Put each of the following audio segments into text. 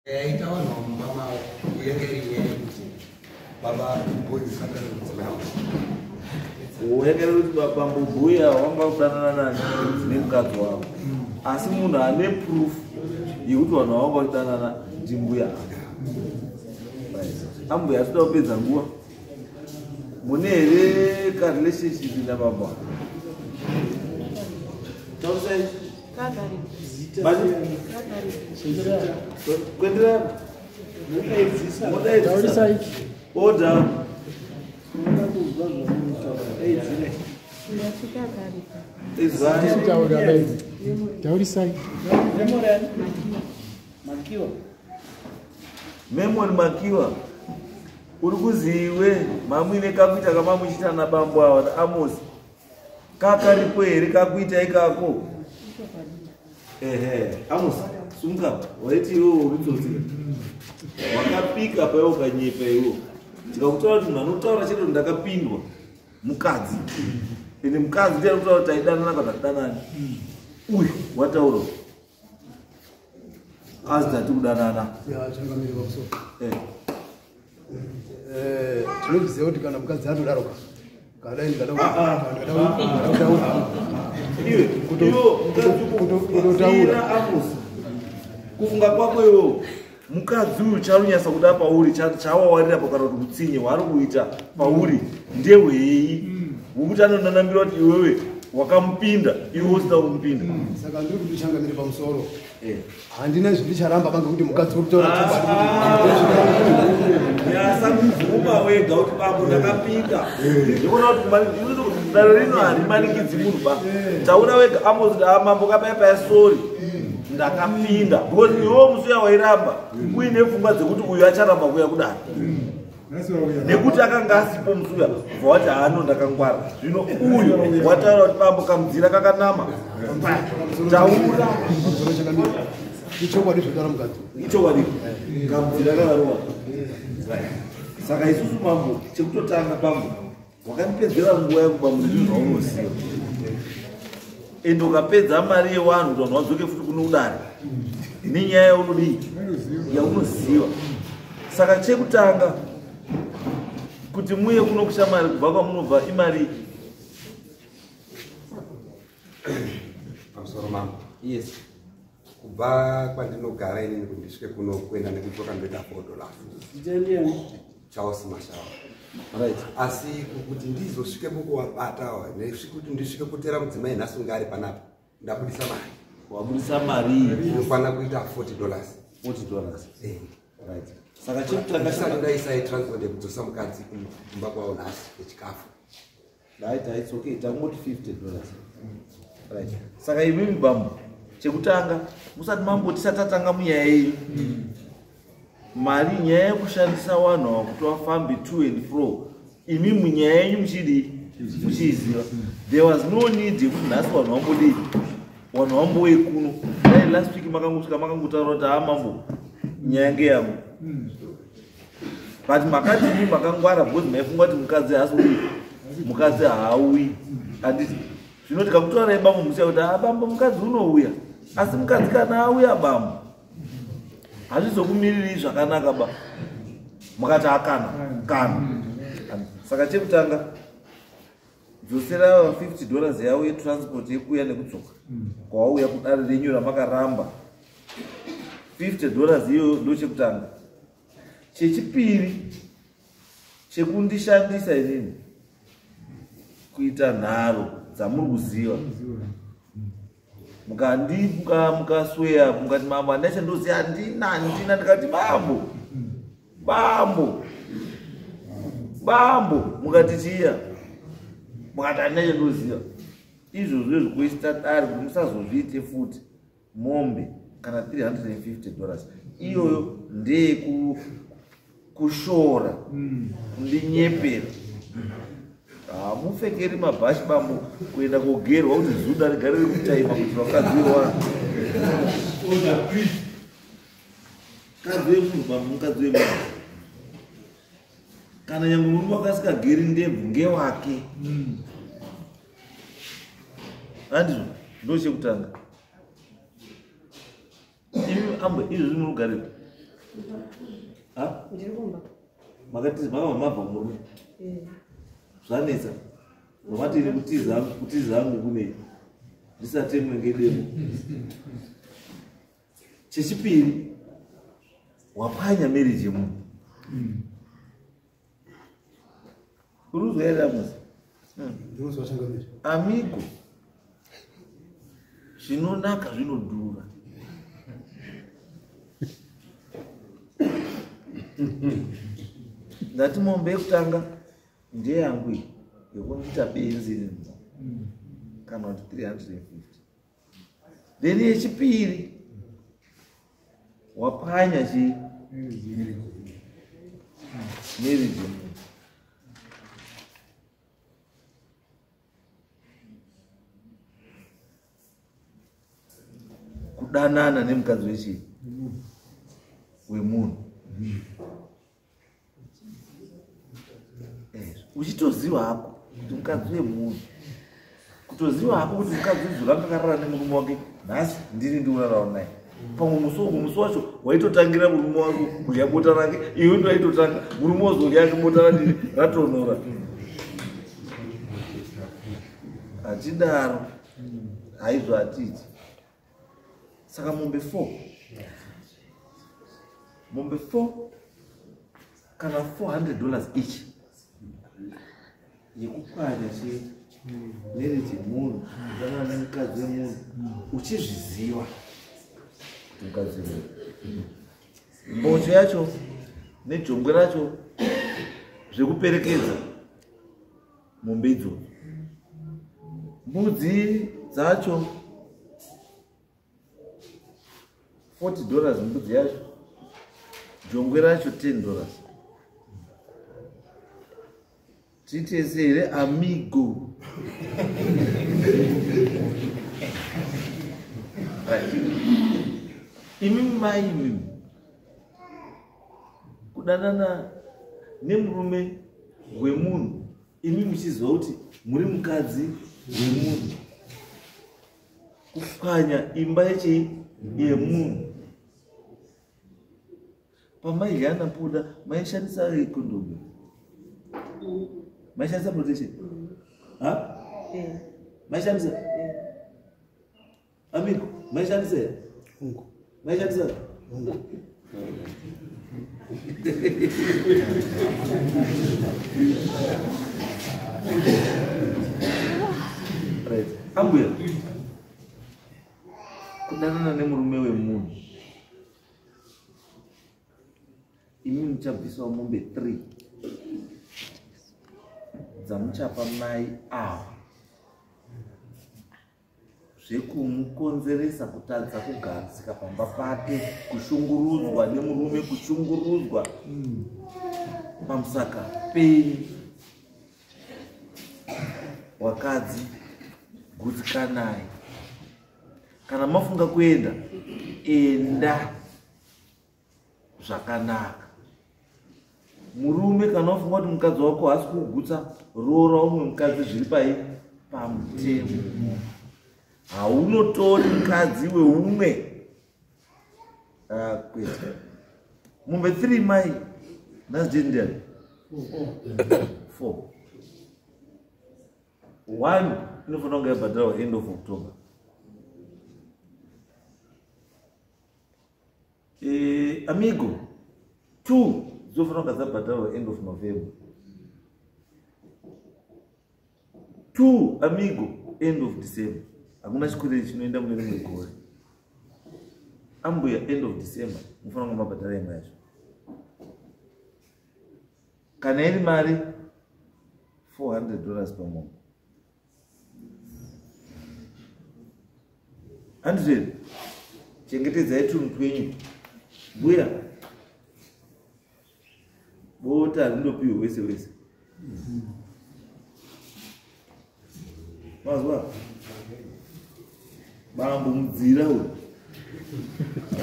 Itawa no mama uyengeri baba boy sakara mtsalau. Uyengeri baba mbuya wanga kudanana nani nemkazi wako. Asi munhu ane proof yekuti vanhu wanga kudanana ndimbuya. Ambuya asida kupedza nguva. Mune here ka relationship nababa. Tausai Kadari. Bali kwendera Taurisa iki. Order. Taurisa iki. Memory makiwa. Urikuziwe mamwine kakuita kama muchita na bambo awa Amos. Kakaripo here kakuita ikako. Amos, sunga, waiti iwo uritsotsi. Wakapika paiwo kanyepa iwo. Tikakutaura kuti munhu anotaura chete ndakapindwa mukadzi. Ende mukadzi ndiye anotaura kuti taidanana kana kudanani. Uyu wataura. Azidati kudanana. Ya changamiri vakuso. Tinoziva kuti kana mukadzi anodaroka. Kadai ndikadaura. Kufunga kwako iwo mukadzi uyu charunyasa kuda pauri chawawarira pakati kuti utsinye waari kuita pauri ndewei wokuti anonanambira kuti iwewe wakamupinda iwe usina kumupinda. Saka ndiri kuti changamiri pamusoro. Handina zvindicharamba pange kuti mukadzi uritaura yasakuvhuma wega kuti bambo ndakapinda ndikuona kuti dare rino harimanikidzi munhu ba taura wega Amos kuti mambo kapaipai sori ndakapinda because iwo musuya wairamba uine pfungwa dzekuti uyu acharamba kuya kudaro nekuti akanga asipo musuya vawati hano ndakangwara zvino uyu wataura kuti bambo kamudzira kakanama taura ichokwadi zvotara mukadzi ichokwadi kamudzira kakarowa. Saka isusu mambo chekutotanga bambo wakandipedzera nguva yekubambo ndizvo zvaunoziva ende ukapedza mari yewanhu kuti vanhu vadzoke futi kuno udare nenyaya yaunodii yaunoziva. Saka chekutanga kuti muye kuno kushamari kubva kwamunobva imari. Pamusoro mambo. Yes. Kubva kwandinogara inini kundisvike kuno kuenda nekutoka ndoita $4. Chaos mashawa. Right. Asi kuti ndizosvike mukuwabata kuti ndisvike kutera mudzimai nhasi ngari panapa ndabudisa mari. Wabudisa mari inokwana kuita $40. Right. Saka chekutanga ndaisa transport yekudzosa mukadzi kumba kwawo nhasi yechikafu. Right, it's okay. Tangoti $50. Right. Saka imimi bambo chekutanga musati mambo tisatatanga munyaya yenyu. Mari nyaya yekushandisa vanhu vakuti vafambe to and fro imi munyaya yenyu muchiiziva. There was no need yekuti nhasi vanhu vambodii vanhu vambouye kuno. Dai last week makangosvika makangotaura kuti mambo nyaya ngeyangu but makati imi makangwara because maifunga kuti mukadzi haasouyi mukadzi haauyi handiti. Zvino tikakutaurai bambo musiya kuti bambo mukadzi unouya asi mukadzi kana auya bambo hazvizokumiriri zvakanaka ba mukati kana. Saka chekutanga dzosera $50 yavo yetransport yekuuya nekudzoka kwauya kudare renyu ramakaramba. $50 iyo ndo chekutanga. Chechipiri chekundishandisa inini kuita nharo dzamuri kuziva mukasweya mukati mambo handacha ndoziva handina ndikati bambo mukati chiya mukati handacha ndoziva izvozvo zvezvekuista dare kuti musazozviite futi mombe kana $350 iyoyo ndeyekushora kundinyepera. Hamupfekeri mabhashi bambo kuenda kogerwa kuti zuda rigare rikutaima kuti vakadzirwa. Mukadzi wemunhu bambo mukadzi wemunhu. Kana nyangwe murume akasikageri ndebvu ngewake. Handizvo ndo chekutanga. Imi ambo izvi zvinogarira Ndirikumba. Makati mabva murume. Zvanetsa. Vamati iri kutiza hangu kune ndisatemwe ngedemo. Chechipiri wapanya marriage yemunhu. Uruzwa here amusi? Amigo. Zvinonaka zvinodhura. Ndati mombe yekutanga ndeyangu iyi yokundiita benzi rinhu kana kuti 350. Then yechipiri wapanya chi marriage kudanana nemukadzi wechii wemunhu. Uchitoziva hako kuti mukadzi wemunhu, kutoziva hako kuti mukadzi uzoranga akarara nemurume wake nhasi ndiri ndiurarawo naye. Pamwe musi wacho waitotangira murume wako kudya bota rake, iwe ndo waitotanga murume wazodya yake bota radini ratonora. Hatidaro haizvo hatiti. Saka mombe 4 kana $400 each yekupanya chi marriage yemunhu kana nemukadzi wemunhu uchizviziva kuti mukadzi wemunhu. Mbocho yacho nejongwe racho zvekuperekedza mombe idzodzo. Mbudzi dzacho $40 mbudzi yacho, jongwe racho $10. Titese here amigo. Imi mai mimi kudanana nemurume wemunhu, imi muchiziva kuti muri mukadzi wemunhu, kupwanya imba yemunhu. Pamaidya napuda maishandisa kondomu, maishandisa protection. Maishandisa amigo, maishandisa maishandisa right. Ambuya kudanana nemurume wemunhu, imi muchabviswa mombe 3 dzamuchapa mai avo zvekumukonzeresa kutadza kugarisika pamba pake, kushungurudzwa nemurume, kushungurudzwa pamusaka penyu. Wakadzi gutsikanai, kana mafunga kuenda enda zvakanaka. Murume kana wafunga kuti mukadzi wako hasi kugutsa, roora umwe mukadzi zviri pai pamutemo. Haunotori mukadzi weumwe. Kwete. Mombe 3 mai nhasi ndiani 4. 1 inofanira kunge yabhadharwa end of October. Amigo 2 dzofanira kunge dzabhadharwa end of November. 2 amigo end of December. Hakuna chikwere chinoenda mune rimwe gore. Ambuya end of December mufanira kunge mabhadhara imwe yacho. Kana iri mari $400 pamunhu. 100 chengetedzai tunhu twenyu. Mbuya bota rindopiwe wese wese. Mazwa bambo mudzira uyu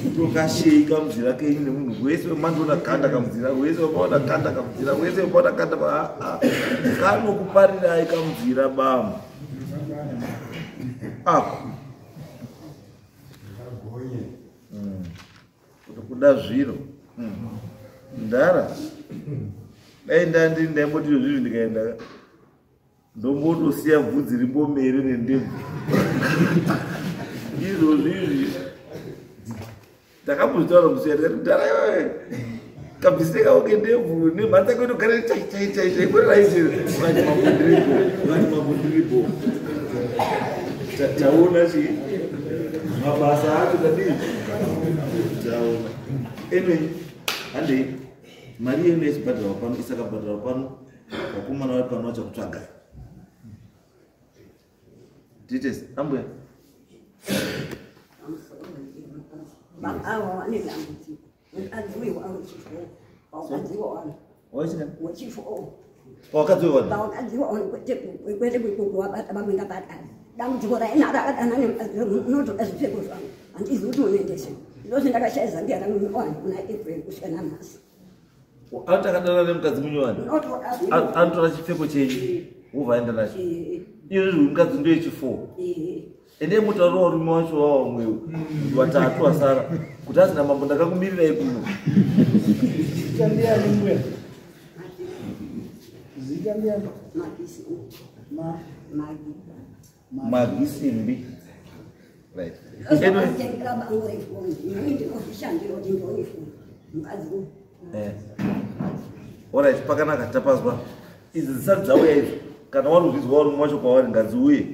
kutokasheka mudzira kenyu nemunhu wese wemandona kanda kamudzira, wese wemaona kanda kamudzira, wese wemaona kanda kanokuparirai kamudzira bambo apo kuti kuda zviro ndara dai ndandi ndaimboti izvozvi ndikaenda ndombotosiya bvudzi rimbomere nendebvu izvozvizvi ndakambozvitaura kusiya ndikati ndara iwewe kabvisire kako kendebvu nemhanza kwedu gare chaichaichai kweraichekati mabundiripo taona chi mabasa acho kadii taona anyway handei mari yenu yachibhadharwa pano isakabhadharwa pano vakomana vari pano vachakutsvagai details ambuya atakadana nemukadzi munyowani anotora chipfeko chenyu wobva nacho izvozvi mukadzi ndoyechi4 ende mutauro warume wacho wavamwe vatatu vasara kuti asina mambo ndakakumirirai kuno magisimbi right alright pakanaka tapazwa idzi dzisati dzauya izvo kana wari kuzvizwa warume wacho kwavari ngadziuye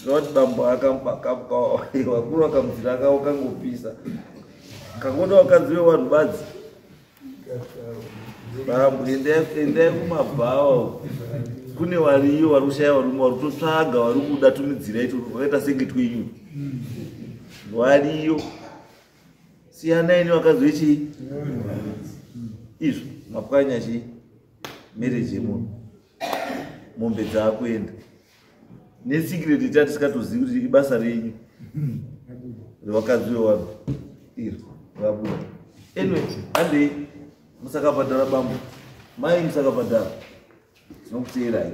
zvavati bambo vakuru vakamuzira akavo kangopisa kangoda wakadzi wevanhu badzi bambo endai kumabhawa kune variyo vari kushaya varume vari kutotsvaga vari kuda tumidzira ito vakaita senge twenyu variyo siyanai nevakadzi vechii izvo mapwanya chii mereji yemunhu mombe dzaakuenda nesikireti tatisingatozivi kuti ibasa renyu revakadzi vevanhu iro rabuda anyway handei musakabhadhara bambo mai musakabhadhara dzinokuteerai